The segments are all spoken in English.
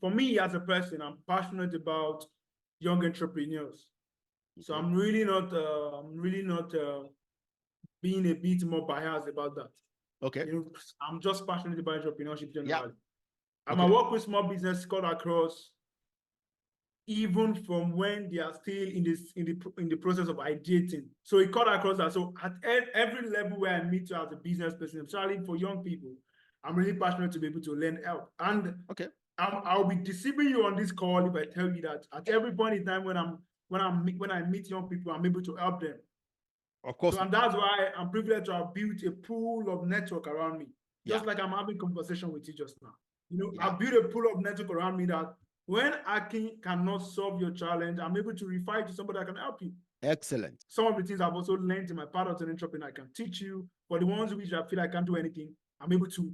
for me as a person, I'm passionate about young entrepreneurs. So I'm really not being a bit more biased about that. Okay. You know, I'm just passionate about entrepreneurship generally. Yeah. I work with small business cut across, even from when they are still in the process of ideating. So it cut across that. So at every level where I meet you as a business person, especially for young people, I'm really passionate to be able to lend help. And okay, I'll be deceiving you on this call if I tell you that at every point in time when I meet young people, I'm able to help them. Of course. So, and that's why I'm privileged to have built a pool of network around me. Just like I'm having conversation with you just now. You know, I've built a pool of network around me that when Akin cannot solve your challenge, I'm able to refer you to somebody that can help you. Excellent. Some of the things I've also learned in my part of an entrepreneur, I can teach you. For the ones which I feel I can't do anything, I'm able to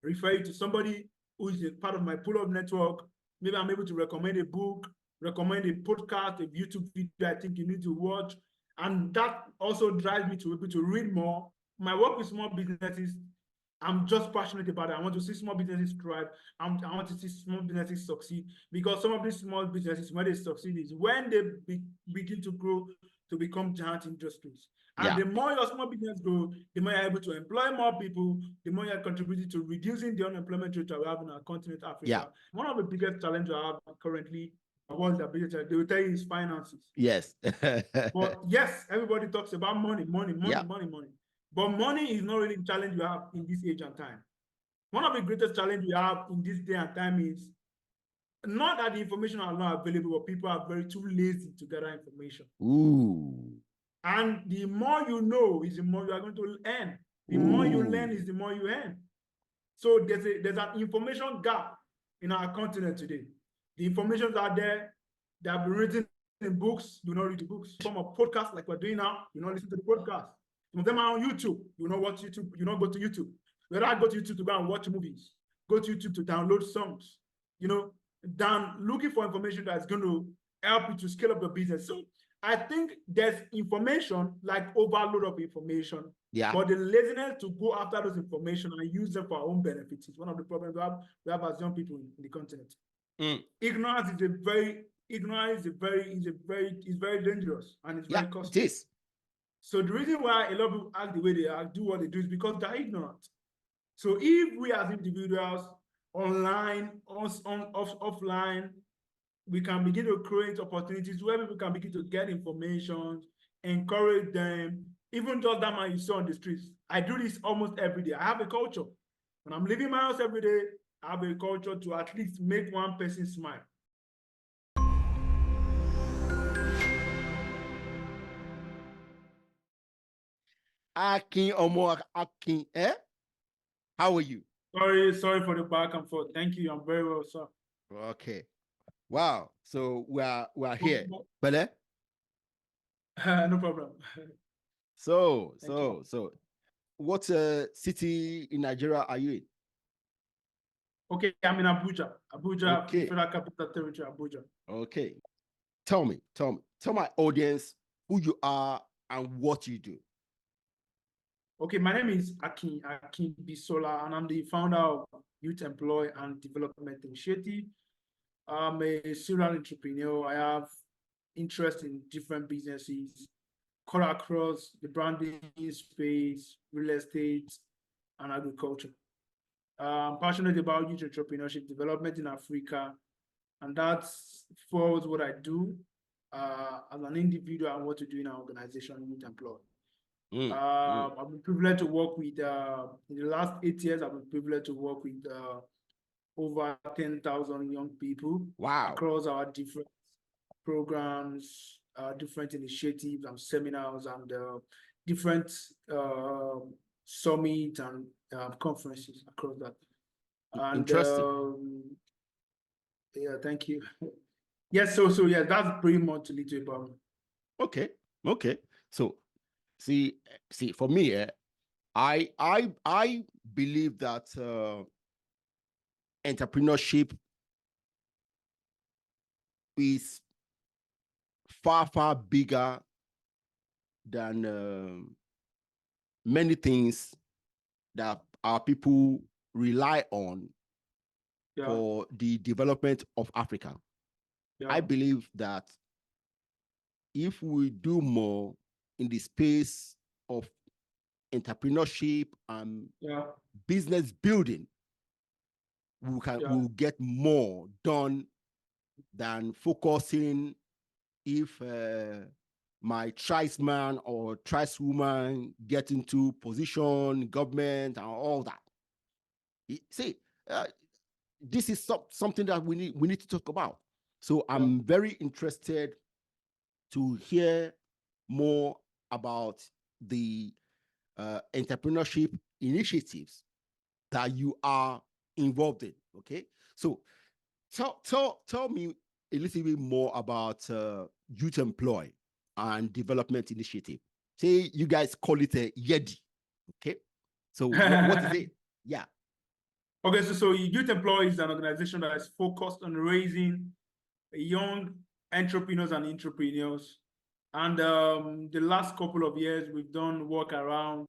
refer you to somebody who is a part of my pool of network. Maybe I'm able to recommend a book, recommend a podcast, a YouTube video I think you need to watch. And that also drives me to be able to read more. My work with small businesses, I'm just passionate about it. I want to see small businesses thrive. I want to see small businesses succeed, because some of these small businesses, when they succeed, is when they begin to grow to become giant industries. And the more your small business grow, the more you're able to employ more people, the more you're contributing to reducing the unemployment rate that we have in our continent, Africa. One of the biggest challenges I have currently, they will tell you, is finances. Yes. But yes, everybody talks about money. But money is not really the challenge we have in this age and time. One of the greatest challenges we have in this day and time is not that the information are not available, but people are very too lazy to gather information. Ooh. And the more you know is the more you are going to earn. The more you learn is the more you earn. So there's an information gap in our continent today. The information are there. They have been written in books. Do not read the books. From a podcast like we're doing now, you not listen to the podcast. Some of them are on YouTube. You not watch YouTube. You not go to YouTube. Whether I go to YouTube to go and watch movies, go to YouTube to download songs. You know, looking for information that's going to help you to scale up your business. So I think there's information, like overload of information. But the laziness to go after those information and use them for our own benefits is one of the problems we have as young people in the continent. Ignorance is very dangerous, and it's very costly. It is. So the reason why a lot of people act the way they act, do what they do, is because they're ignorant. So if we as individuals, online, offline, we can begin to create opportunities where people can begin to get information, encourage them. Even just that man you saw on the streets, I do this almost every day. I have a culture. When I'm leaving my house every day, I have a culture to at least make one person smile. Akin, how are you? Sorry for the back and forth. Thank you. I'm very well, sir. Okay. Wow. So we are here. Bele? No problem. So what city in Nigeria are you in? Okay, I'm in Abuja. Federal Capital Territory, Abuja. Okay. Tell my audience who you are and what you do. Okay, my name is Akin Akinbisola, and I'm the founder of Youth Employ and Development Initiative. I'm a serial entrepreneur. I have interest in different businesses, cut across the branding space, real estate, and agriculture. I'm passionate about youth entrepreneurship development in Africa, and that's follows what I do as an individual and what to do in our organization, Youth Employ. I've been privileged to work with, in the last 8 years, I've been privileged to work with over 10,000 young people across our different programs, different initiatives and seminars, and different summits and conferences across that. And, interesting. Yeah, thank you. Yes, so yeah, that's pretty much a little about me. Okay. So see, for me, I believe that entrepreneurship is far bigger than many things that our people rely on for the development of Africa. I believe that if we do more in the space of entrepreneurship and business building, we'll get more done than focusing if my tribesman or tribeswoman get into position, government, and all that. See, this is something that we need to talk about. So I'm very interested to hear more about the entrepreneurship initiatives that you are involved in. Okay, so tell me a little bit more about Youth Employ and Development Initiative. Say you guys call it a YEDI. Okay, so what is it? Yeah. Okay, so Youth Employ is an organization that is focused on raising young entrepreneurs and entrepreneurs. And the last couple of years, we've done work around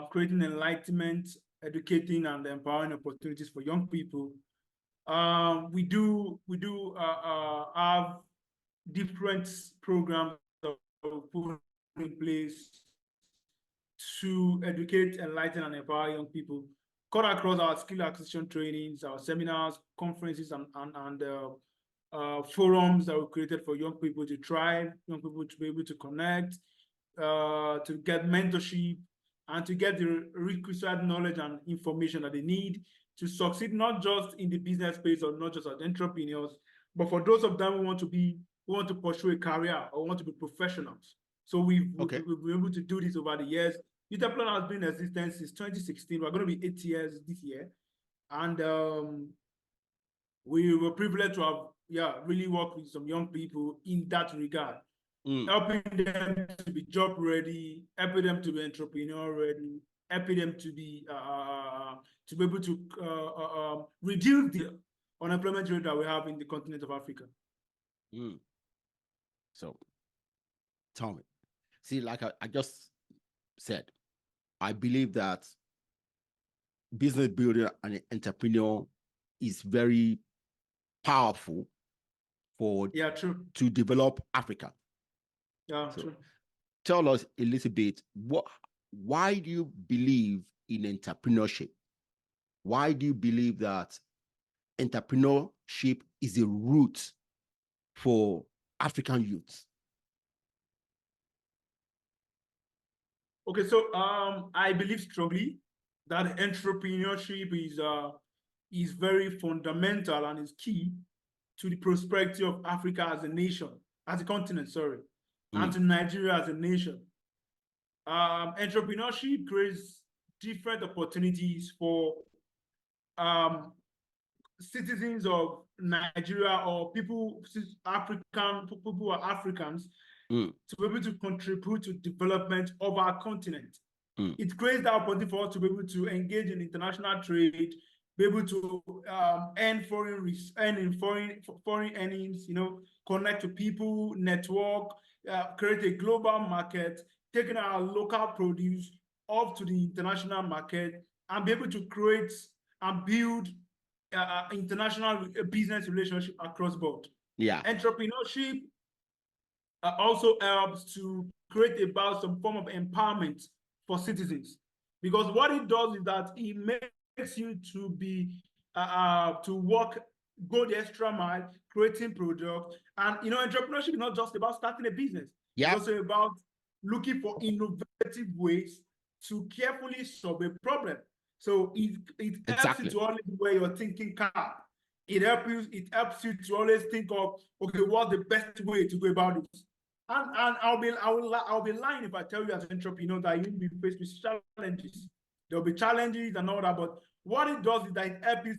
creating enlightenment, educating, and empowering opportunities for young people. We do have different programs that we put in place to educate, enlighten, and empower young people, cut across our skill acquisition trainings, our seminars, conferences, and forums that were created for young people to thrive, young people to be able to connect, to get mentorship, and to get the requisite knowledge and information that they need to succeed, not just in the business space or not just as entrepreneurs, but for those of them who want to pursue a career or want to be professionals. So we've been able to do this over the years. Youth Employ has been in existence since 2016. We're going to be 8 years this year. And we were privileged to have, really worked with some young people in that regard, helping them to be job ready, helping them to be entrepreneur ready, helping them to be able to reduce the unemployment rate that we have in the continent of Africa. So, tell me, see, like I just said, I believe that business building and entrepreneur is very powerful for to develop Africa. True. Tell us a little bit, why do you believe in entrepreneurship? Why do you believe that entrepreneurship is a route for African youths? Okay, so I believe strongly that entrepreneurship is very fundamental and is key to the prosperity of Africa as a nation, as a continent, and to Nigeria as a nation. Entrepreneurship creates different opportunities for citizens of Nigeria or people who are Africans to be able to contribute to development of our continent. It creates the opportunity for us to be able to engage in international trade, be able to earn foreign earnings, connect to people, network, create a global market, taking our local produce up to the international market, and be able to create and build international business relationship across board. Entrepreneurship also helps to create about some form of empowerment for citizens, because what it does is that it makes you to be go the extra mile, creating products. And entrepreneurship is not just about starting a business. It's also about looking for innovative ways to carefully solve a problem. So it helps you to always wear your thinking cap. It helps you to always think of, okay, what's the best way to go about this? And I'll be lying if I tell you as an entrepreneur that you'll be faced with challenges. There'll be challenges and all that, but what it does is that it helps you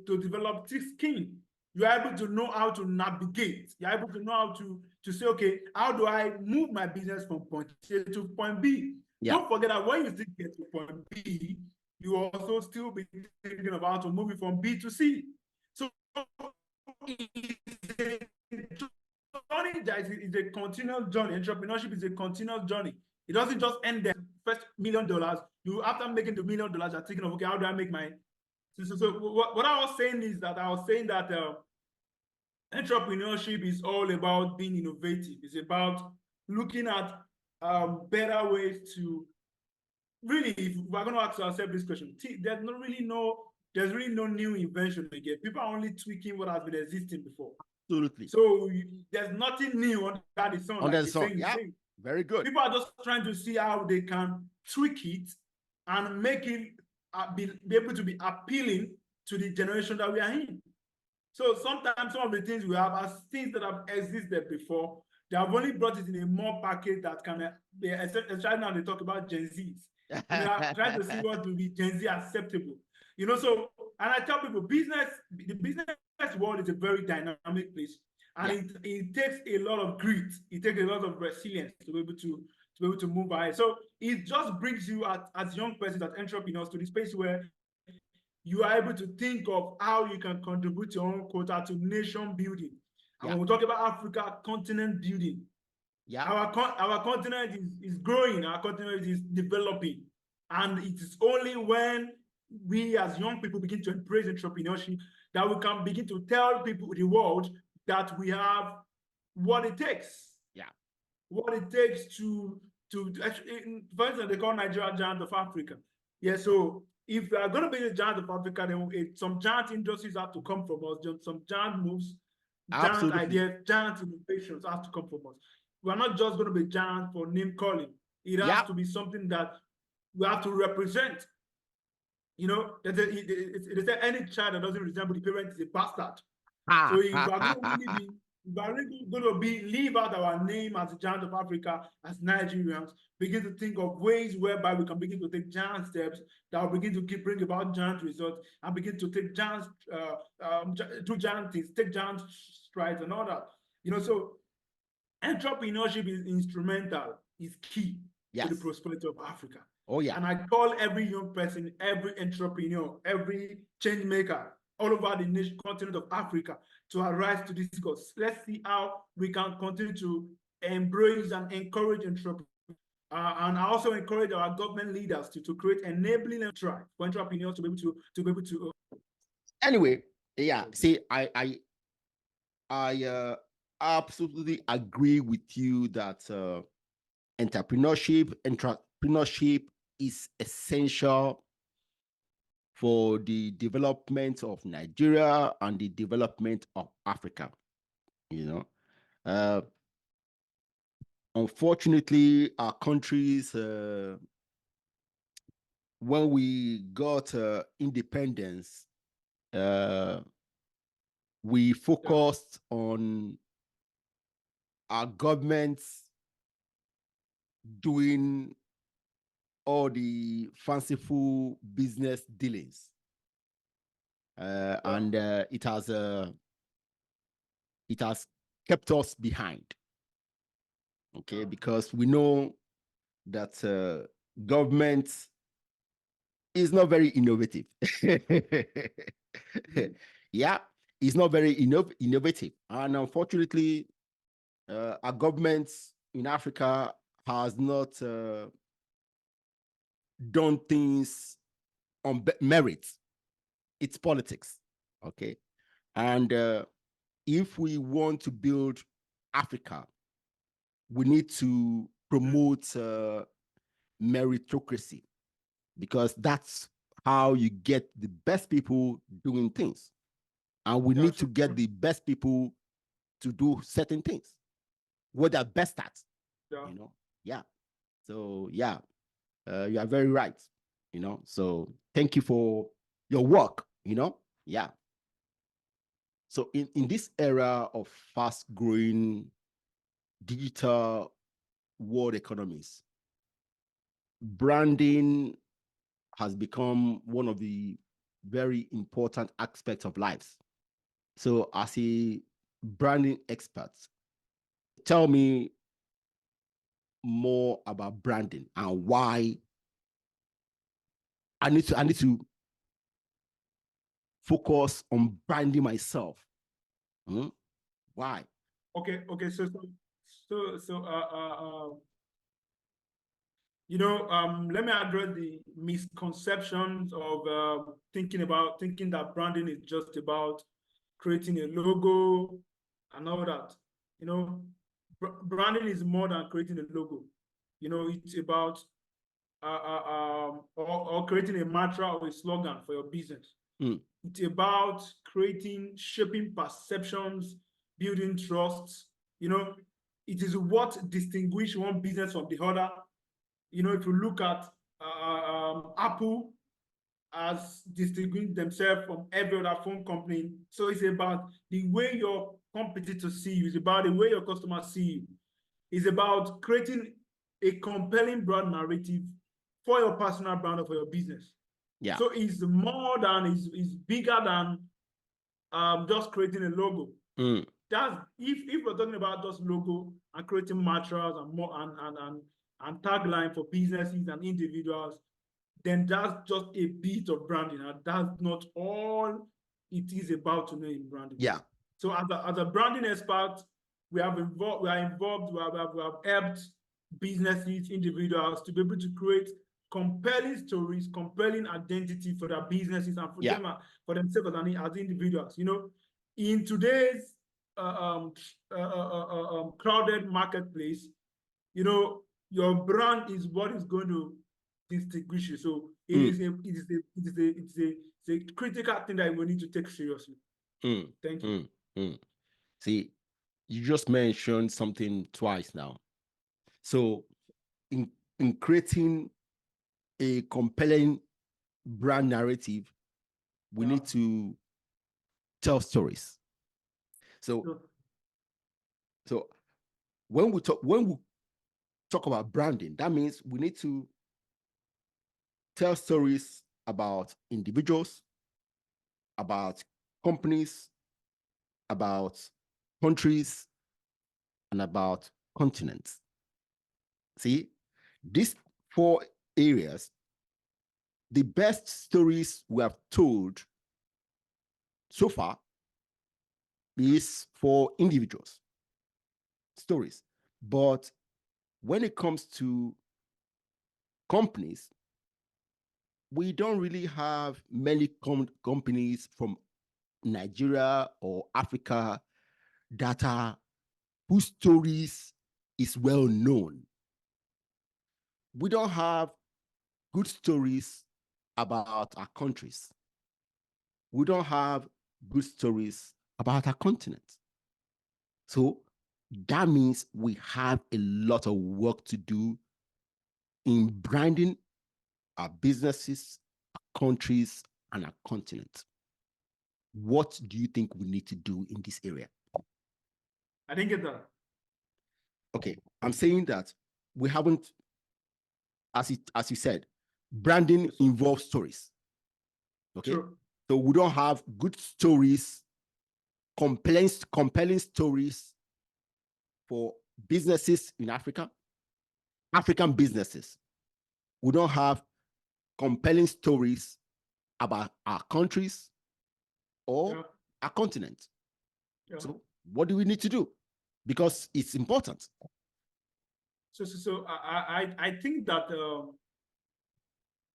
to develop thick skin. You're able to know how to navigate. You're able to know how to say, okay, how do I move my business from point A to point B? Don't forget that when you still get to point B, you also still be thinking of how to move it from B to C. So it's a continual journey. Entrepreneurship is a continual journey. It doesn't just end there. First $1 million, after making the $1 million, you're thinking of, okay, how do I make my So what I was saying is that entrepreneurship is all about being innovative. It's about looking at better ways to really, if we're going to ask ourselves this question, there's really no new invention again. People are only tweaking what has been existing before. Absolutely. So there's nothing new under the sun. Under the sun, yeah. Very good. People are just trying to see how they can tweak it and make it be able to be appealing to the generation that we are in. So sometimes some of the things we have are things that have existed before. They have only brought it in a more package that can be, especially now they talk about Gen Zs. They are trying to see what will be Gen Z acceptable. So, and I tell people, the business world is a very dynamic place. And it takes a lot of grit. It takes a lot of resilience to be able to move ahead. So it just brings you as young persons, as entrepreneurs, to the space where you are able to think of how you can contribute your own quota to nation building. And when we talk about Africa, continent building, our continent is growing, our continent is developing. And it is only when we as young people begin to embrace entrepreneurship that we can begin to tell people, the world, that we have what it takes. What it takes to actually, for instance, they call Nigeria giant of Africa. So if we are going to be the giant of Africa, then some giant industries have to come from us, some giant moves, giant ideas, giant innovations have to come from us. We're not just going to be giant for name calling. It has to be something that we have to represent. They say any child that doesn't resemble the parent is a bastard. So if we are going to really be, we are really going to leave out our name as the giant of Africa, as Nigerians, begin to think of ways whereby we can begin to take giant steps that will begin to bring about giant results, and begin to take giant, do giant things, take giant strides and all that. So entrepreneurship is instrumental, is key to the prosperity of Africa. And I call every young person, every entrepreneur, every change maker all over the continent of Africa to arise to discuss. Let's see how we can continue to embrace and encourage entrepreneurs. And I also encourage our government leaders to create enabling for entrepreneurs to be able to. Anyway, see, I absolutely agree with you that entrepreneurship is essential for the development of Nigeria and the development of Africa. Unfortunately, our countries, when we got independence, we focused on our governments doing all the fanciful business dealings, and it has kept us behind. Because we know that government is not very innovative. It's not very innovative, and unfortunately, our governments in Africa has not done things on merit. It's politics, and if we want to build Africa, we need to promote meritocracy, because that's how you get the best people doing things. And we need to get the best people to do certain things, what they're best at. So you are very right. So thank you for your work. So in this era of fast-growing digital world economies, branding has become one of the very important aspects of lives. So as a branding expert, tell me more about branding and why I need to focus on branding myself. Why? Okay. So Let me address the misconceptions of thinking that branding is just about creating a logo and all that. Branding is more than creating a logo. It's about or creating a mantra or a slogan for your business. It's about shaping perceptions, building trust. It is what distinguishes one business from the other. If you look at Apple as distinguishing themselves from every other phone company. So it's about the way your competitors see you. It's about the way your customers see you. It's about creating a compelling brand narrative for your personal brand or for your business. Yeah. So it's more than, it's bigger than just creating a logo. That's if we're talking about just logo and creating mantras and more and tagline for businesses and individuals, then that's just a bit of branding, and that's not all it is about to know in branding. Yeah. So as a branding expert, we are involved. We have helped businesses, individuals to be able to create compelling stories, compelling identity for their businesses and for themselves as individuals. In today's crowded marketplace, your brand is what is going to distinguish you. So it's a critical thing that we need to take seriously. Thank you. See, you just mentioned something twice now. So in creating a compelling brand narrative, we need to tell stories. So when we talk about branding, that means we need to tell stories about individuals, about companies, about countries, and about continents. See, these 4 areas, the best stories we have told so far is for individuals stories. But when it comes to companies, we don't really have many companies from Nigeria or Africa that are whose stories is well known. We don't have good stories about our countries. We don't have good stories about our continent. So that means we have a lot of work to do in branding our businesses, our countries, and our continent. What do you think we need to do in this area? I didn't get that. Okay, I'm saying that we haven't, as you said, branding involves stories. Okay, sure. So we don't have good stories, compelling stories for businesses in Africa, African businesses. We don't have compelling stories about our countries or our continent. So what do we need to do? Because it's important. So I think that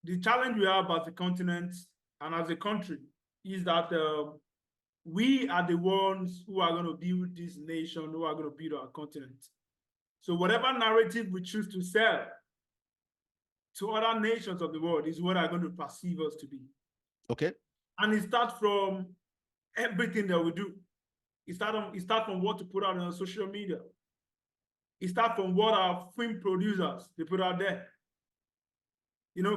the challenge we have as a continent and as a country is that we are the ones who are going to build this nation, who are going to build our continent. So whatever narrative we choose to sell to other nations of the world is what are going to perceive us to be. Okay. And it starts from everything that we do. It starts from what to put out on social media. It starts from what our film producers, they put out there.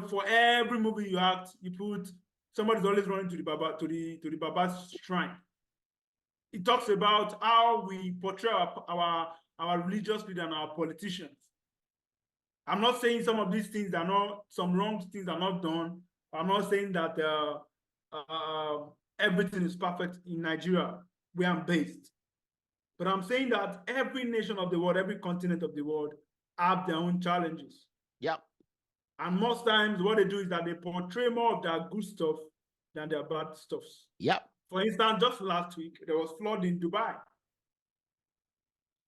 For every movie you act, you put, somebody's always running to the Baba's shrine. It talks about how we portray our religious leaders and our politicians. I'm not saying some of these things are not, some wrong things are not done. I'm not saying that everything is perfect in Nigeria, where I'm based. But I'm saying that every nation of the world, every continent of the world have their own challenges. Yeah. And most times what they do is that they portray more of their good stuff than their bad stuffs. Yeah. For instance, just last week, there was flood in Dubai.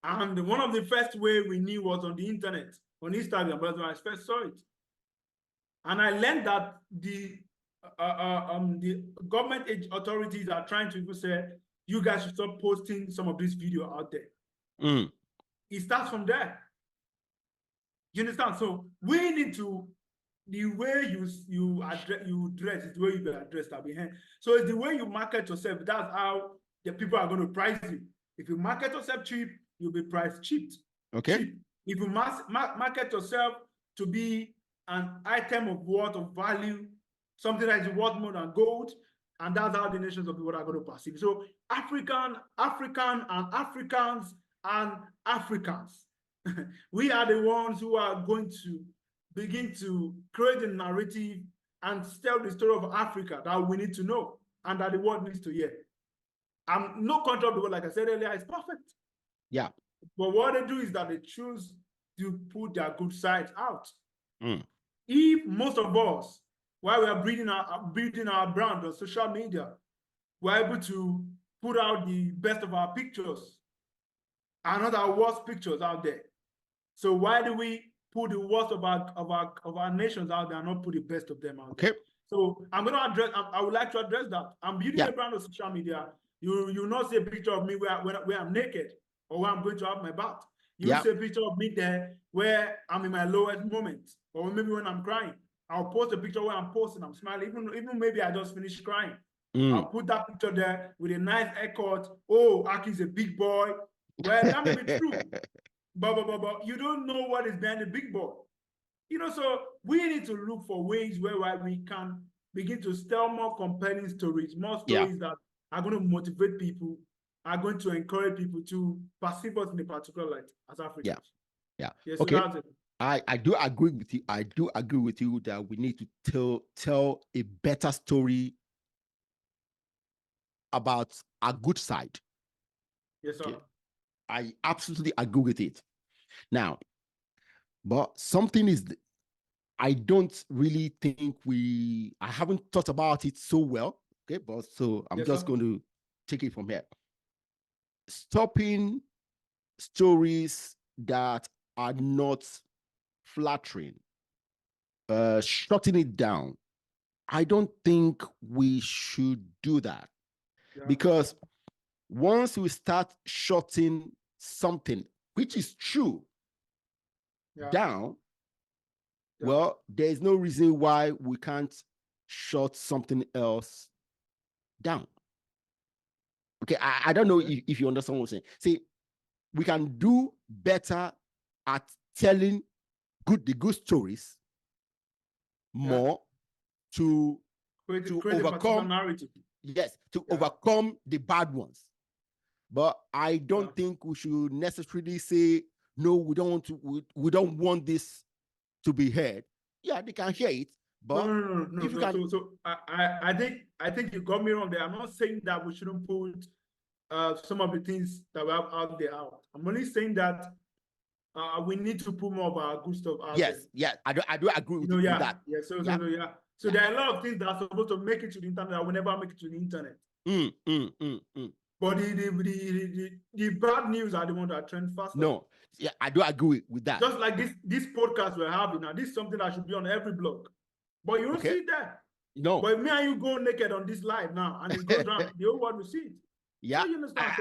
And one of the first way we knew was on the internet, on Instagram. That's when I first saw it. And I learned that the government authorities are trying to say, you guys should stop posting some of this video out there. It starts from there. You understand? So we need to, the way you dress is the way you address that behind. So it's the way you market yourself. That's how the people are going to price you. If you market yourself cheap, you'll be priced cheap. Okay. Cheap. If you market yourself to be an item of worth of value, something that is worth more than gold, and that's how the nations of the world are going to perceive. So Africans, we are the ones who are going to begin to create a narrative and tell the story of Africa that we need to know and that the world needs to hear. No country of the world, like I said earlier, is perfect. Yeah. But what they do is that they choose to put their good sides out. If most of us, while we are building our brand on social media, we're able to put out the best of our pictures and not our worst pictures out there. So why do we put the worst of our nations out there and not put the best of them out there? So I'm going to address. I would like to address that. I'm building a brand on social media. You not see a picture of me where I'm naked or where I'm going to have my bath. You see a picture of me there where I'm in my lowest moment, or maybe when I'm crying. I'll post a picture where I'm posting, I'm smiling, even maybe I just finished crying. I'll put that picture there with a nice haircut. Oh, Akin's a big boy. Well, that may be true. But you don't know what is behind the big boy. You know, so we need to look for ways where we can begin to tell more compelling stories, more stories that are going to motivate people, are going to encourage people to perceive us in a particular light as Africans. Yeah. So that's it. I do agree with you. I do agree with you that we need to tell a better story about our good side. Yes, sir. I absolutely agree with it. Now, but something is, I don't really think I haven't thought about it so well. Okay, but so I'm just going to take it from here. Stopping stories that are not flattering, shutting it down. I don't think we should do that, because once we start shutting something, which is true, down, well, there's no reason why we can't shut something else down. Okay, I don't know if you understand what I'm saying. See, we can do better at telling the good stories more to overcome narrative. Yes, to overcome the bad ones. But I don't think we should necessarily say, no, we don't want this to be heard. Yeah, they can hear it, but no. So I think you got me wrong there. I'm not saying that we shouldn't put some of the things that we have out there out. I'm only saying that we need to put more of our good stuff out there. Yes, I do agree with that. So there are a lot of things that are supposed to make it to the internet that will never make it to the internet. But the bad news are the ones that trend faster. No, I do agree with that. Just like this podcast we're having now, this is something that should be on every blog. But you don't see it there. No. But if me and you go naked on this live now and it goes down, the whole world will see it. Yeah, so you understand?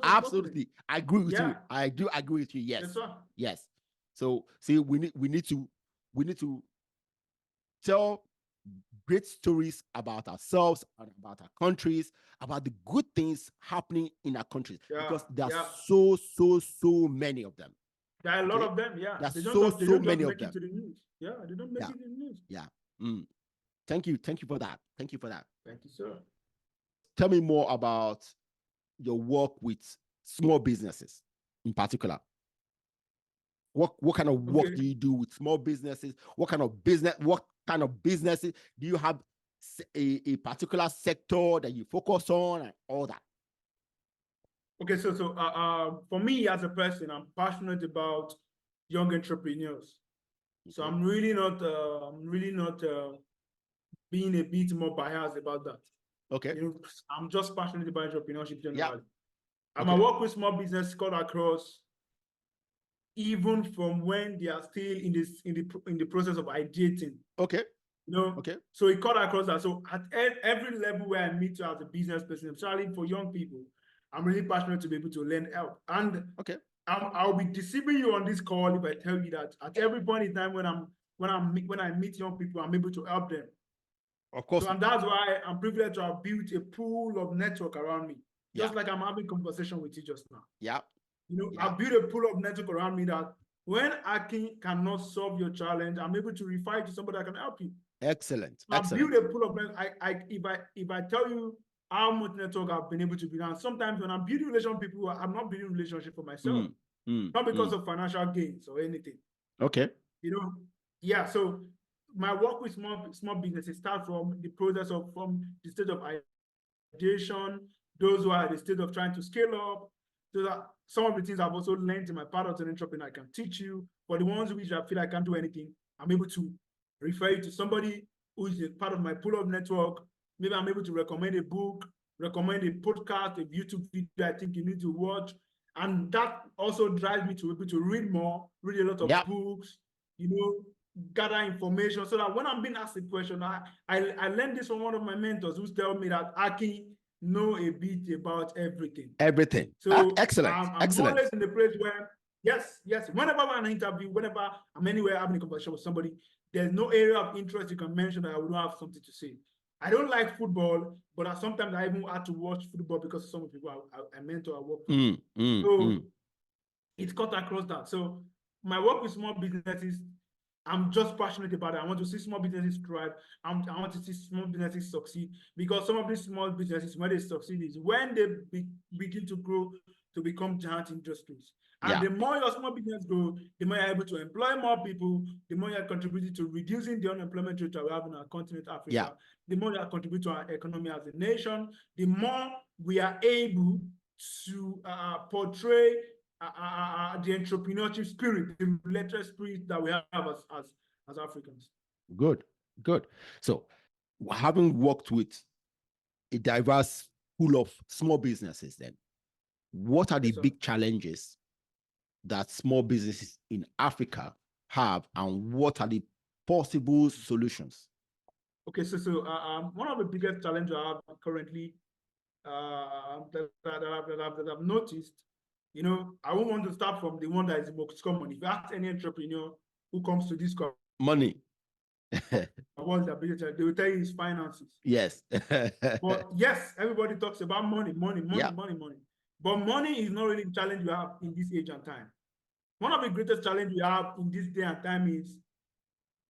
Absolutely. I agree with you. I do agree with you. Yes, sir. Yes. So see, we need to tell great stories about ourselves and about our countries, about the good things happening in our countries, because there are so many of them. There are a lot of them. There's so many of them. To the news. They don't make it in the news. Thank you for that. Thank you, sir. Tell me more about your work with small businesses in particular. What kind of work do you do with small businesses? What kind of businesses do you have? A particular sector that you focus on and all that? Okay, so for me as a person, I'm passionate about young entrepreneurs. So I'm really not being a bit more biased about that. Okay. I'm just passionate about entrepreneurship generally. And my work with small business cut across even from when they are still in the process of ideating. Okay. You know, okay. So it cut across that. So at every level where I meet you as a business person, especially for young people, I'm really passionate to be able to lend help. And I'll be deceiving you on this call if I tell you that at every point in time when I meet young people, I'm able to help them. Of course. So, and that's why I'm privileged to have built a pool of network around me. Just like I'm having conversation with you just now. Yeah. I've built a pool of network around me that when Akin cannot solve your challenge, I'm able to refer you to somebody that can help you. Excellent. I build a pool of network. If I tell you how much network I've been able to build, and sometimes when I'm building relationship with people, I'm not building relationship for myself, not because of financial gains or anything. Okay. So my work with small businesses starts from the process from the stage of ideation, those who are at the stage of trying to scale up. So that some of the things I've also learned in my part as an entrepreneur, I can teach you. For the ones which I feel I can't do anything, I'm able to refer you to somebody who is a part of my pool of network. Maybe I'm able to recommend a book, recommend a podcast, a YouTube video I think you need to watch. And that also drives me to be able to read more, read a lot of books, gather information, so that when I'm being asked a question, I learned this from one of my mentors who's telling me that Akin know a bit about everything. So excellent. I'm always in the place where, yes, whenever I'm in an interview, whenever I'm anywhere having a conversation with somebody, there's no area of interest you can mention that I would not have something to say. I don't like football, but sometimes I even had to watch football because of some of the people I mentor, I work with. It's cut across that. So my work with small businesses, I'm just passionate about it. I want to see small businesses thrive. I want to see small businesses succeed, because some of these small businesses, when they succeed, is when they begin to grow to become giant industries. And the more your small business grow, the more you're able to employ more people, the more you're contributing to reducing the unemployment rate that we have in our continent, Africa, the more you're contributing to our economy as a nation, the more we are able to portray the entrepreneurship spirit, the relentless spirit that we have as Africans. Good. So, having worked with a diverse pool of small businesses, then, what are the big challenges that small businesses in Africa have, and what are the possible solutions? Okay, so one of the biggest challenges I have currently that I've noticed, I won't want to start from the one that is the most common. If you ask any entrepreneur who comes to this call, money. What's the biggest challenge? They will tell you is finances. Yes. But yes, everybody talks about money. But money is not really the challenge we have in this age and time. One of the greatest challenges we have in this day and time is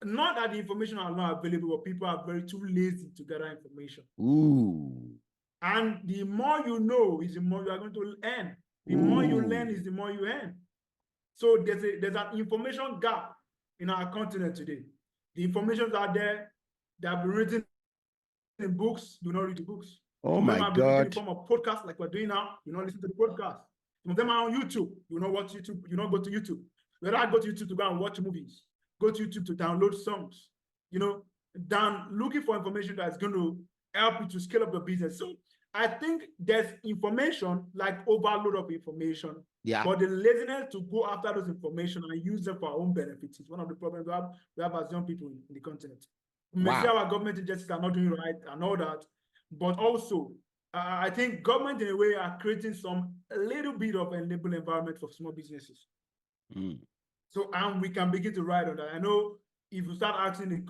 not that the information are not available, but people are very too lazy to gather information. And the more you know is the more you are going to earn. The more you learn is the more you earn. So there's an information gap in our continent today. The information are there, they have been written in books, do not read the books. Oh Some my of them have God. been written in form of podcasts like we're doing now, you not listen to the podcast. Some of them are on YouTube, you not watch YouTube, you not go to YouTube. Whether I go to YouTube to go and watch movies, go to YouTube to download songs, than looking for information that's going to help you to scale up your business. So I think there's information, like overload of information, but the laziness to go after those information and use them for our own benefits is one of the problems we have as young people in the continent. We may say our government agencies are not doing right and all that, but also I think government in a way are creating a little bit of enable environment for small businesses. So we can begin to ride on that. I know if you start asking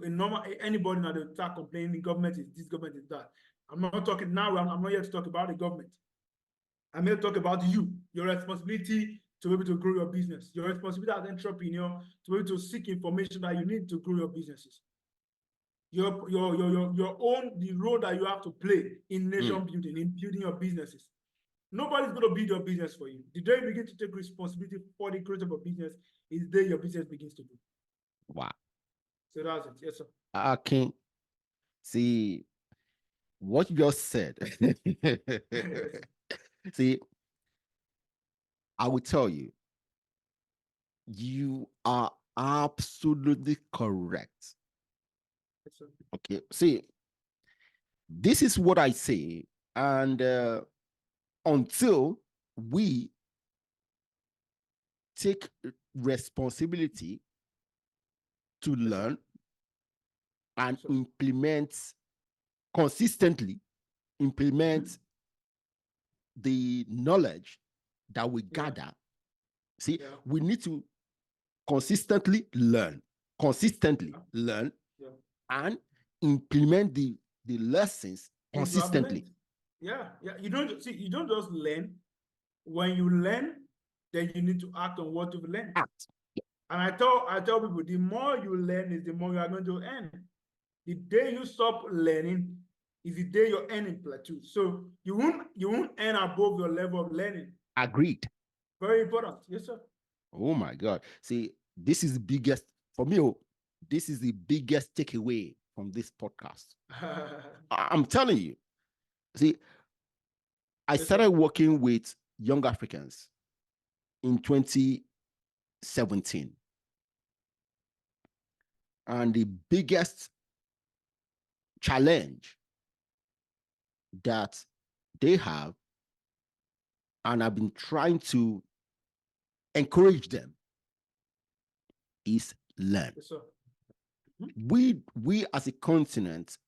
anybody now, they'll start complaining, government is this, government is that. I'm not talking now, I'm not here to talk about the government. I'm here to talk about you, your responsibility to be able to grow your business, your responsibility as an entrepreneur to be able to seek information that you need to grow your businesses. Your own, the role that you have to play in nation building, in building your businesses. Nobody's going to build your business for you. The day you begin to take responsibility for the growth of a business is the day your business begins to grow. Wow. So that's it. Yes, sir. Akin, see what you just said. See, I will tell you, you are absolutely correct. Yes, sir. Okay, see, this is what I say, and until we take responsibility to learn and implement consistently, implement the knowledge that we gather. See, we need to consistently learn and implement the lessons consistently. Yeah. You don't just learn. When you learn, then you need to act on what you've learned. Act. And I tell people, the more you learn is the more you are going to earn. The day you stop learning is the day your earning plateaus. So you won't earn above your level of learning. Agreed. Very important. Yes, sir. Oh my God. See, this is the biggest, for me, this is the biggest takeaway from this podcast. I'm telling you. See, I started working with young Africans in 2017. And the biggest challenge that they have, and I've been trying to encourage them, is learn. Yes, sir. We as a continent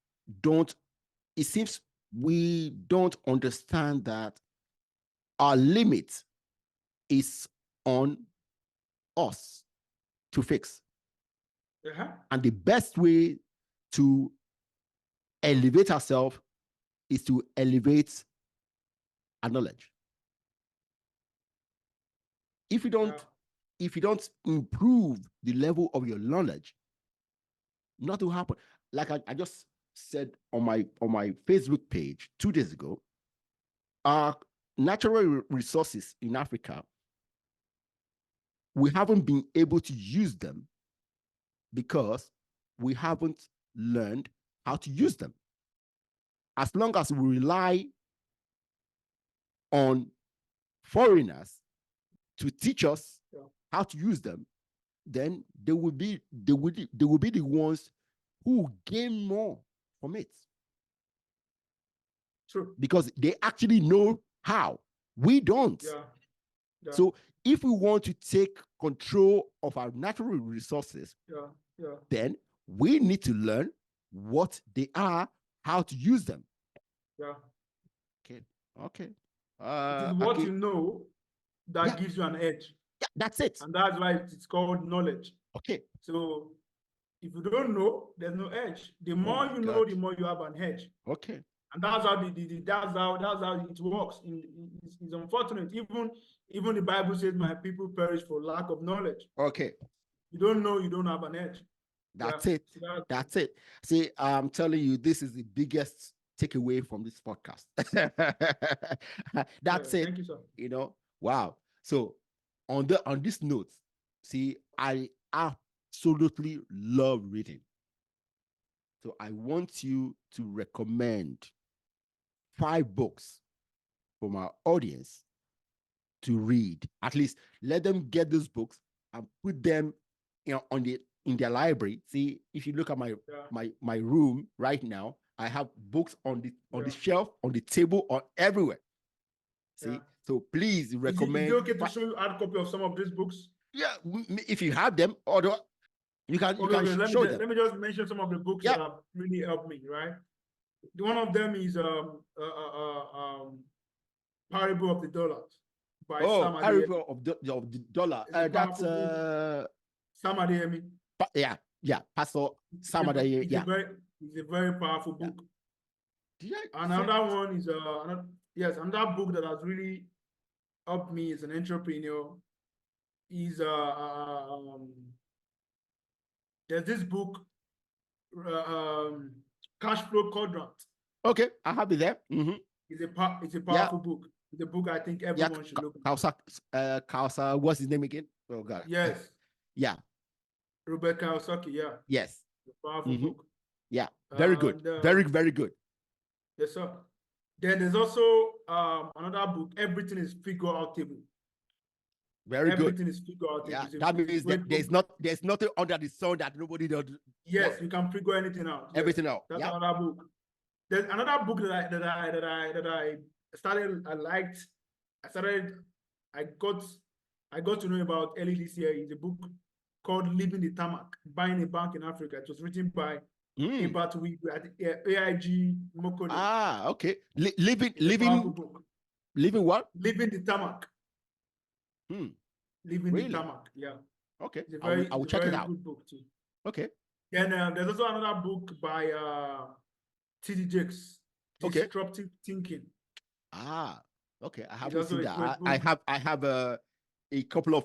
it seems we don't understand that our limit is on us to fix. And the best way to elevate ourselves is to elevate our knowledge. If you don't improve the level of your knowledge, nothing will happen. Like I just said on my Facebook page 2 days ago, our natural resources in Africa, we haven't been able to use them because we haven't learned how to use them. As long as we rely on foreigners to teach us how to use them, then they will be the ones who gain more from it. True. Because they actually know how. We don't. So if we want to take control of our natural resources, then we need to learn what they are, how to use them. Okay. It is what you know that gives you an edge. Yeah, that's it. And that's why it's called knowledge. Okay. So if you don't know, there's no edge. The more you know, the more you have an edge. Okay. And that's how that's how it works. It's unfortunate. Even the Bible says, "My people perish for lack of knowledge." Okay. You don't know, you don't have an edge. That's it. That's it. See, I'm telling you, this is the biggest takeaway from this podcast. That's it. Thank you, sir. You know, wow. So on this note, see, I absolutely love reading. So I want you to recommend 5 books from our audience to read. At least let them get those books and put them in their library. See, if you look at my room right now, I have books on the shelf, on the table, or everywhere. See, so please recommend. Is it okay to show you hard copy of some of these books? Yeah, if you have them, or you can show them. Let me just mention some of the books that have really helped me. Right, one of them is Parable of the Dollar by Sam Parable of the Dollar. That's Sam Adeyemi. Yeah, Pastor Sam Adeyemi. It's a very powerful book. Another one is another book that has really helped me as an entrepreneur is there's this book, Cash Flow Quadrant. Okay, I have it there. It's a powerful book. It's a book I think everyone should look at. Kausa, what's his name again? Oh God. Yes. Yeah. Rebecca Osaki, Yes. It's a powerful book. Yeah. Very good. Very, very good. Yes, sir. Then there's also another book, Everything is Figure Outable. Everything is figure outable. Yeah, that means that there's nothing under the sun that nobody does. Yes, you can figure anything out. Everything out. That's another book. There's another book that I started. I liked, I got to know about early this year is a book called Living the Tarmac, Buying a Bank in Africa. It was written by Ebert Wig at AIG Mokole. Ah, okay. Living what? Living the Tarmac. Living Really? the Tarmac, yeah. Okay. I will check it out. Good book too. Okay. Then there's also another book by T.D. Jakes, Disruptive Thinking. Ah, okay. I haven't seen that. I I have a couple of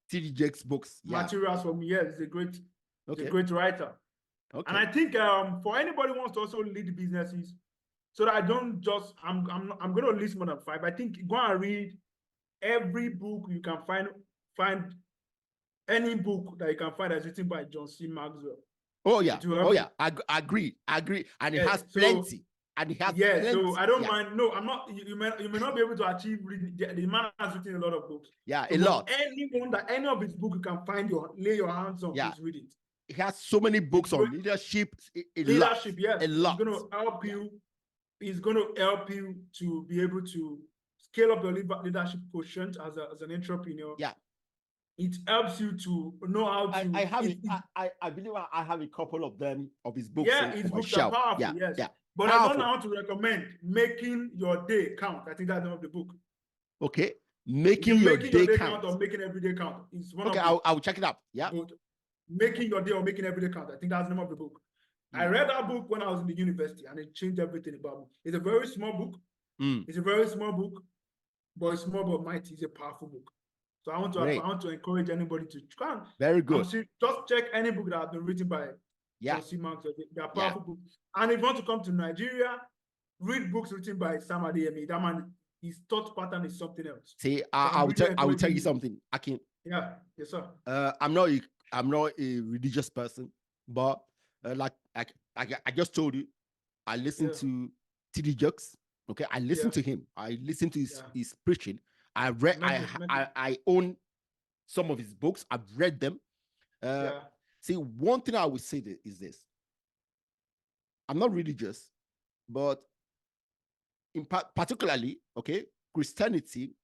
T.D. Jakes books. Materials from me. Yes, he's a great writer. Okay. And I think for anybody who wants to also lead businesses, so that I don't just I'm going to list more than 5. I think go and read every book you can find any book that you can find that's written by John C. Maxwell. Oh yeah. I agree. And it has plenty. And it has plenty. So I don't mind. No, I'm not. You may not be able to achieve reading. The man has written a lot of books. Yeah, so a lot. Any of his book you can find lay your hands on. Please read it. He has so many books on leadership. Leadership, yes. A lot. It's going to help you. It's going to help you to be able to scale up your leadership quotient as an entrepreneur. Yeah. It helps you to know how to. I believe I have a couple of them of his books. Yeah, his books are powerful. Yes. But powerful. I don't know how to recommend Making Your Day Count. I think that's the name of the book. Okay. Making your day count or Making Every Day Count. It's one okay, of I'll check it out. Yeah. But Making Your Day or Making Every Day Count. I think that's the name of the book. I read that book when I was in the university and it changed everything about me. It's a very small book. It's a very small book, but it's small but mighty. It's a powerful book. So I want to encourage anybody to try. Very good. Just check any book that has been written by John C. Maxwell. They are powerful books. And if you want to come to Nigeria, read books written by Sam Adeyemi. That man, his thought pattern is something else. See, I will tell you something, Akin. Yeah, yes, sir. I'm not a religious person, but like I just told you, I listen to T.D. Jakes. Okay, I listen to him. I listen to his preaching. I own some of his books. I've read them. See, one thing I would say is this. I'm not religious, but particularly, okay, Christianity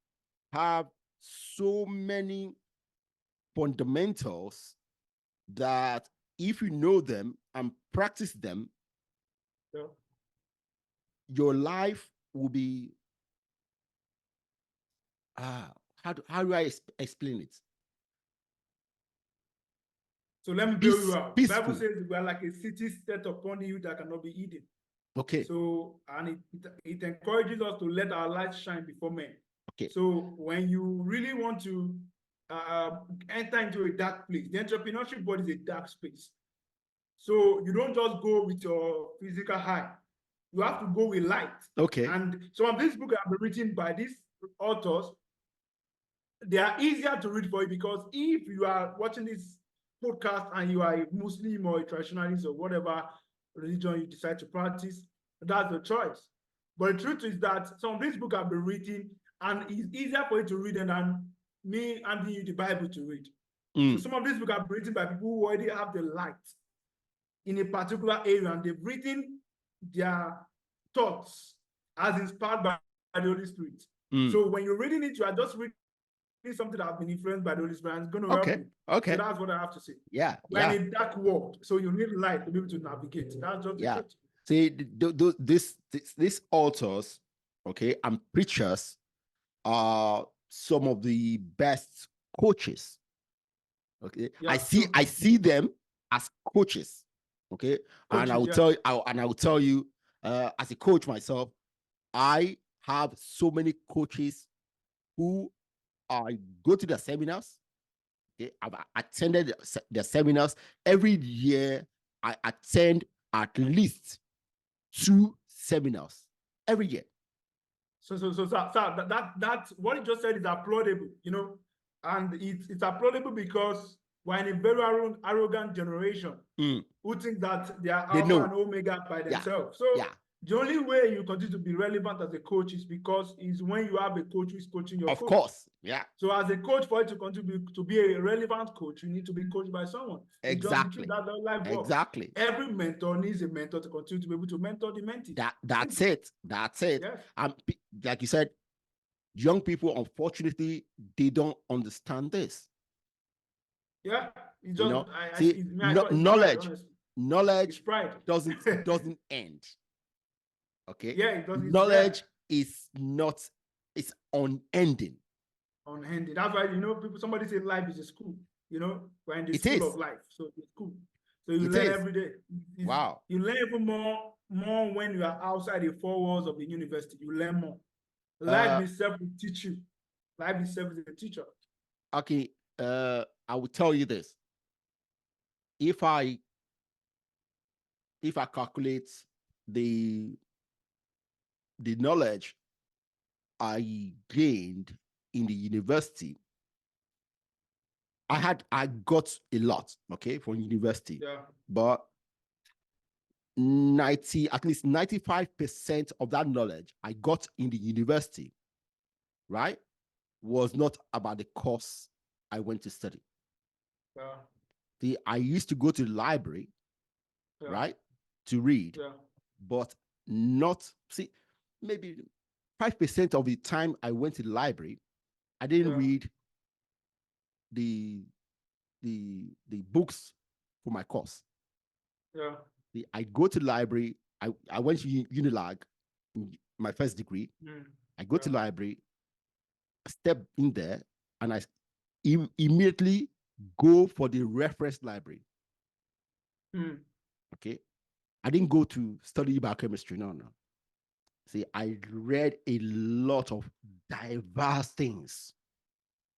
have so many fundamentals that if you know them and practice them, your life will be how do I explain it? So let me build you up. The Bible says we are like a city set upon the hill that cannot be hidden. Okay. So, and it encourages us to let our light shine before men. Okay. So when you really want to enter into a dark place, the entrepreneurship world is a dark space. So you don't just go with your physical high. You have to go with light. Okay. And some of these books have been written by these authors. They are easier to read for you because if you are watching this podcast and you are a Muslim or a traditionalist or whatever religion you decide to practice, that's the choice. But the truth is that some of these books have been written and it's easier for you to read than me handing you the Bible to read. So some of these books have been written by people who already have the light in a particular area and they've written their thoughts as inspired by the Holy Spirit. So when you're reading it, you are just reading something that has been influenced by the Holy Spirit and it's going to help you. Okay. So that's what I have to say. Yeah. We're in a dark world, so you need light to be able to navigate. That's just the truth. See, these authors, okay, and preachers are some of the best coaches. Okay. Yeah, I see them as coaches. Okay. And I will tell you, as a coach myself, I have so many coaches who I go to the seminars. Okay, I've attended the seminars. Every year, I attend at least 2 seminars every year. So that what you just said is applaudable, you know, and it's applaudable because we're in a very arrogant generation who think that they are alpha and omega by themselves. So the only way you continue to be relevant as a coach is when you have a coach who is coaching your coach. Of course, yeah. So as a coach, for you to continue to be a relevant coach, you need to be coached by someone. Exactly. That's how life works. Exactly. Every mentor needs a mentor to continue to be able to mentor the mentee. That's it. That's it. Yes. Like you said, Young people, unfortunately, they don't understand this. Yeah, it You just know, I see, it, I call it pride, knowledge, honestly. It's knowledge pride. doesn't end. Okay, Yeah, it doesn't. Yeah, knowledge is not, it's unending. unending. That's why people. Somebody say life is a school. We're in the It school of is. life, so it's school. So you It learn is. every day. Wow. You learn even more when you are outside the four walls of the university. You learn more. Life itself will teach you. Life itself is a teacher. Okay, I will tell you this. If I calculate the knowledge I gained in the university, I got a lot, okay, from university. Yeah. But at least 95% of that knowledge I got in the university, right, was not about the course I went to study. Yeah. I used to go to the library, Yeah. right, to read, Yeah. but maybe 5% of the time I went to the library, I didn't read the books for my course. Yeah. I go to the library. I went to Unilag, my first degree. I go to the library, step in there, and I immediately go for the reference library. Okay, I didn't go to study biochemistry. No. See, I read a lot of diverse things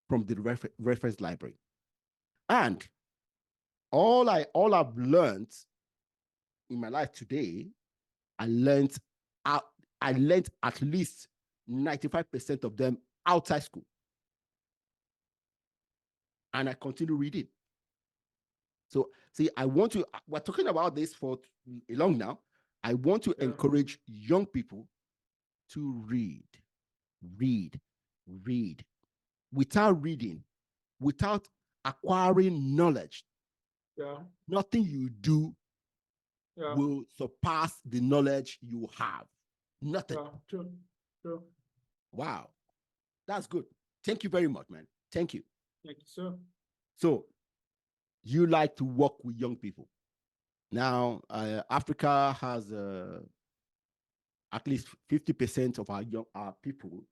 from the reference library, and all I've learned in my life today, I learned at least 95% of them outside school. And I continue reading. So, see, we're talking about this for a long now. I want to encourage young people to read. Without reading, without acquiring knowledge, nothing you do will surpass the knowledge you have. Nothing. True. Wow. That's good. Thank you very much, man. Thank you. Thank you, sir. So, you like to work with young people. Now, Africa has at least 50% of our people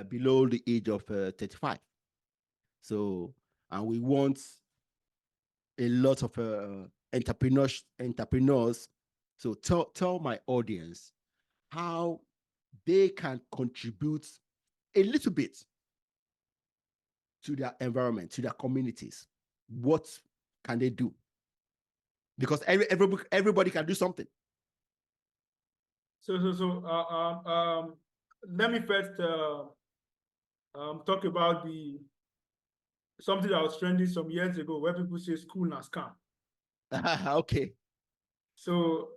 below the age of 35. So, and we want a lot of entrepreneurs. So tell my audience how they can contribute a little bit to their environment, to their communities. What can they do? Because everybody can do something. So let me first talk about something that was trending some years ago, where people say school na scam. Okay. So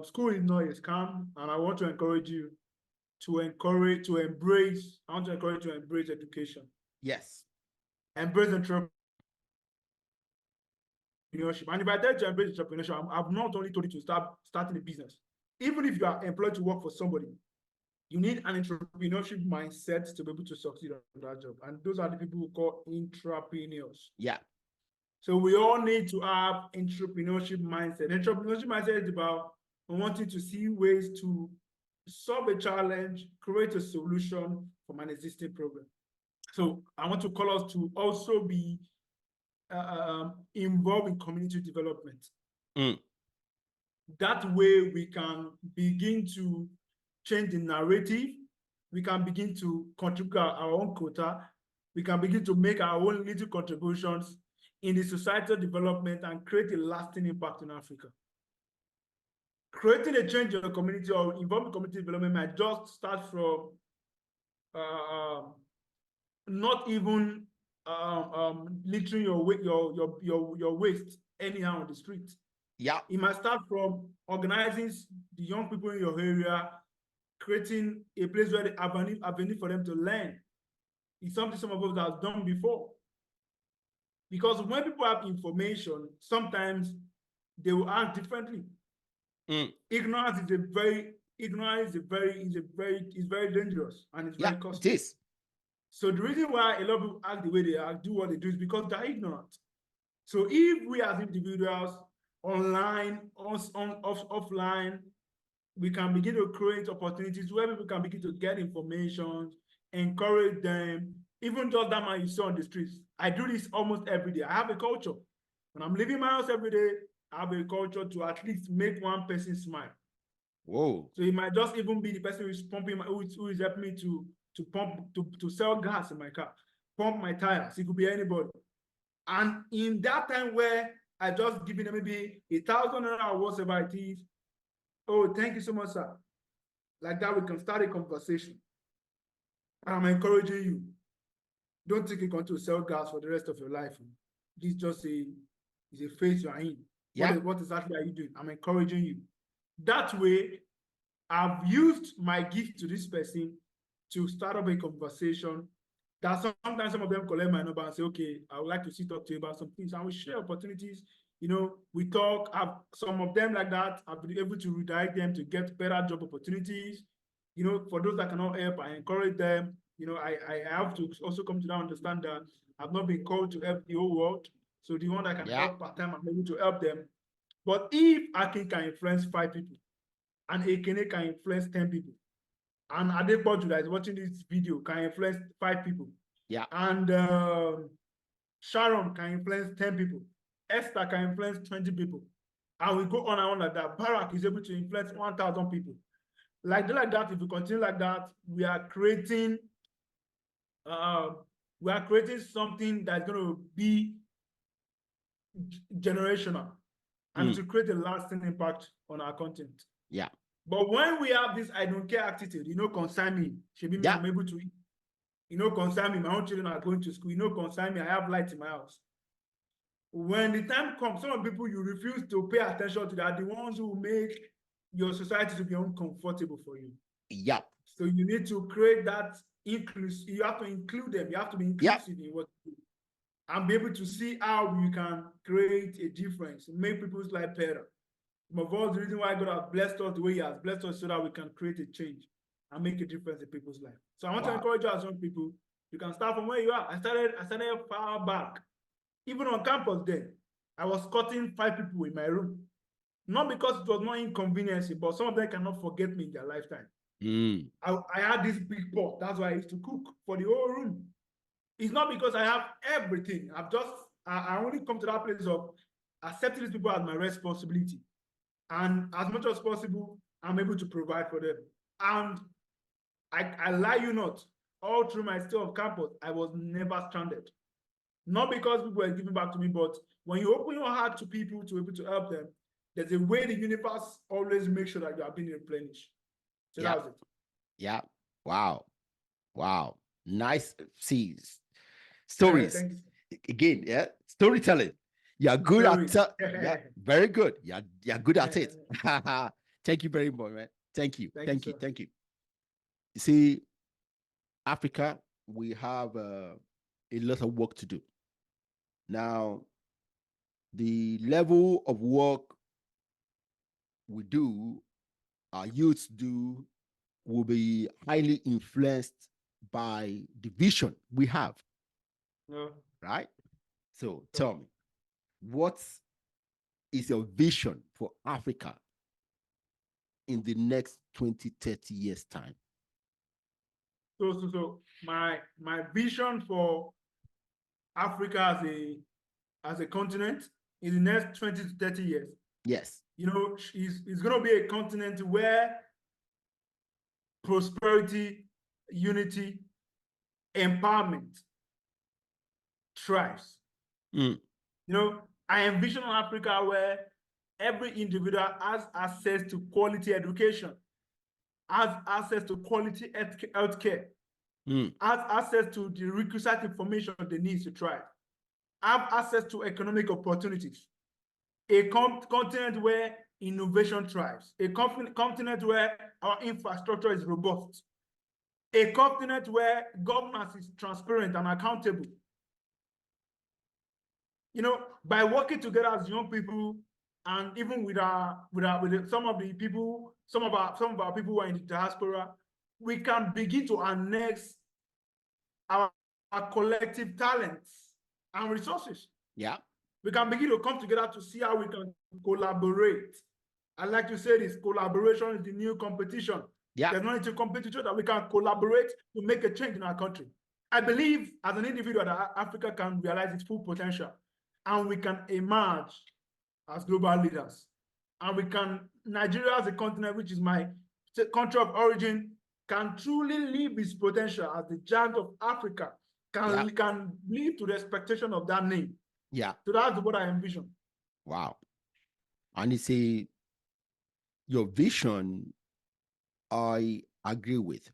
school is not a scam, and I want to encourage you to embrace education. Yes. Embrace entrepreneurship. And if I tell you to embrace entrepreneurship, I've not only told you to starting a business. Even if you are employed to work for somebody, you need an entrepreneurship mindset to be able to succeed on that job. And those are the people who call entrepreneurs. Yeah. So we all need to have entrepreneurship mindset. Entrepreneurship mindset is about wanting to see ways to solve a challenge, create a solution from an existing problem. So I want to call us to also be involved in community development. That way we can begin to change the narrative. We can begin to contribute our own quota. We can begin to make our own little contributions in the societal development and create a lasting impact in Africa. Creating a change in the community or involving community development might just start from not even littering your waste anyhow on the street. Yeah. It might start from organizing the young people in your area, creating a place where the avenue for them to learn. It's something some of us have done before. Because when people have information, sometimes they will act differently. Ignorance is a very ignorance is very dangerous and it's very costly. It is. So the reason why a lot of people act the way they act, do what they do, is because they're ignorant. So if we as individuals, online, offline, we can begin to create opportunities where people can begin to get information, encourage them, even just that man you saw on the streets. I do this almost every day. I have a culture. When I'm leaving my house every day, I have a culture to at least make one person smile. Whoa. So it might just even be the person who is pumping who is helping me to sell gas in my car, pump my tires. It could be anybody. And in that time where I just giving them maybe 1,000 or whatever it is, oh, thank you so much, sir. Like that, we can start a conversation. And I'm encouraging you. Don't think you're going to sell gas for the rest of your life. This just is a phase you are in. Yeah. What exactly are you doing? I'm encouraging you. That way, I've used my gift to this person to start up a conversation. That sometimes some of them collect my number and say, okay, I would like to talk to you about some things. And we share opportunities. You know, we talk. Some of them like that, I've been able to redirect them to get better job opportunities. You know, for those that cannot help, I encourage them. You know, I have to also come to that understand that I've not been called to help the whole world. So the one that can help part-time, I'm able to help them. But if Akin can influence 5 people, and Ekene can influence 10 people, and Adepoju that is watching this video can influence 5 people, and Sharon can influence 10 people, Esther can influence 20 people, and we go on and on like that. Barack is able to influence 1,000 people. Like that, if we continue like that, we are creating something that's going to be generational and to create a lasting impact on our content. Yeah. But when we have this I don't care attitude, you know, concern me, I'm able to eat. You know, concern me, my own children are going to school. You know, concern me, I have light in my house. When the time comes, some people you refuse to pay attention to that, the ones who make your society to be uncomfortable for you. Yeah. So you need to create that inclusive. You have to include them. You have to be inclusive in what you do, and be able to see how you can create a difference, make people's life better. Of all the reason why God has blessed us the way He has blessed us, so that we can create a change and make a difference in people's life. So I want to encourage you as young people. You can start from where you are. I started far back. Even on campus then, I was cutting 5 people in my room. Not because it was not inconveniencing, but some of them cannot forget me in their lifetime. I had this big pot. That's why I used to cook for the whole room. It's not because I have everything. I only come to that place of accepting these people as my responsibility. And as much as possible, I'm able to provide for them. And I lie you not, all through my stay on campus, I was never stranded. Not because people were giving back to me, but when you open your heart to people to be able to help them, there's a way the universe always makes sure that you are being replenished. So that was it. Yeah. Wow. Nice. See, stories. Again, storytelling. You're good at very good. You're good at it. Thank you very much, man. Thank you. You see, Africa, we have a lot of work to do. Now, the level of work we do, our youths do, will be highly influenced by the vision we have. Right? So tell me, what is your vision for Africa in the next 20, 30 years' time? So my vision for Africa as a continent in the next 20 to 30 years. Yes. You know, it's going to be a continent where prosperity, unity, empowerment thrives. You know, I envision an Africa where every individual has access to quality education, has access to quality healthcare, has access to the requisite information they need to thrive, have access to economic opportunities, a continent where innovation thrives, a continent where our infrastructure is robust, a continent where governance is transparent and accountable. You know, by working together as young people, and even with some of the people, some of our people who are in the diaspora, we can begin to annex our collective talents and resources. Yeah. We can begin to come together to see how we can collaborate. I like to say this: collaboration is the new competition. Yeah. There's no need to compete with each other. We can collaborate to make a change in our country. I believe as an individual that Africa can realize its full potential, and we can emerge as global leaders. And we can, Nigeria as a continent, which is my country of origin, can truly live its potential as the giant of Africa, can live to the expectation of that name. Yeah. So that's what I envision. Wow. And it's your vision, I agree with.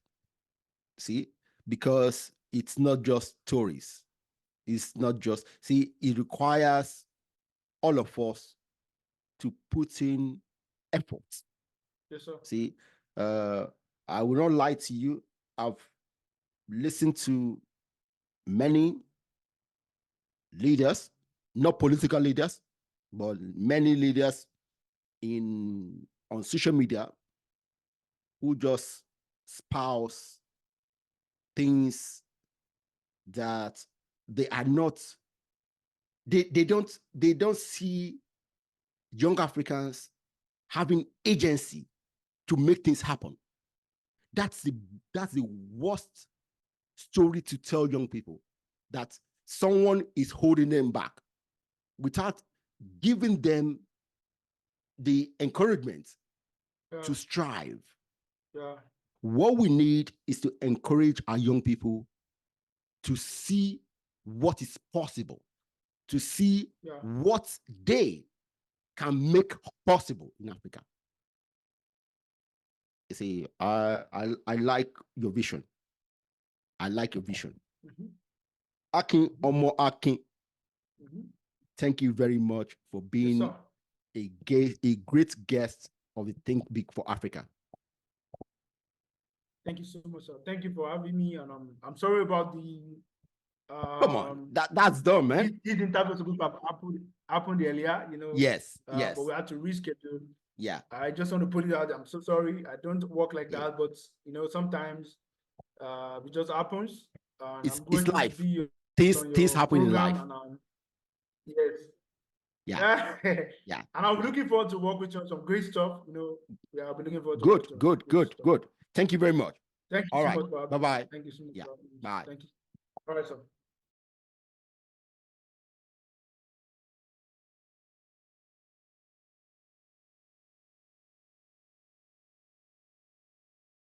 See, because it's not just stories. It's not just, see, it requires all of us to put in effort. Yes, sir. See, I will not lie to you. I've listened to many leaders, not political leaders, but many leaders on social media who just spouse things that they are not, they don't see young Africans having agency to make things happen. That's the worst story to tell young people, that someone is holding them back without giving them the encouragement to strive. What we need is to encourage our young people to see what is possible, to see what they can make possible in Africa. You see, I like your vision. I like your vision. Akin Akin, thank you very much for being a great guest of the Think Big for Africa. Thank you so much, sir. Thank you for having me, and I'm sorry about the come on, that's done, man. These interviews were supposed to have happened earlier, you know. Yes. But we had to reschedule. Yeah. I just want to put it out. I'm so sorry. I don't work like that, but you know, sometimes it just happens. It's life. Things happen in life. Yes. Yeah. Yeah. And I'm looking forward to work with you on some great stuff. You know, I'll be looking forward to Good. Thank you very much. Thank you so much. Bye-bye. Thank you so much. Yeah. Bye. Thank you. All right, sir.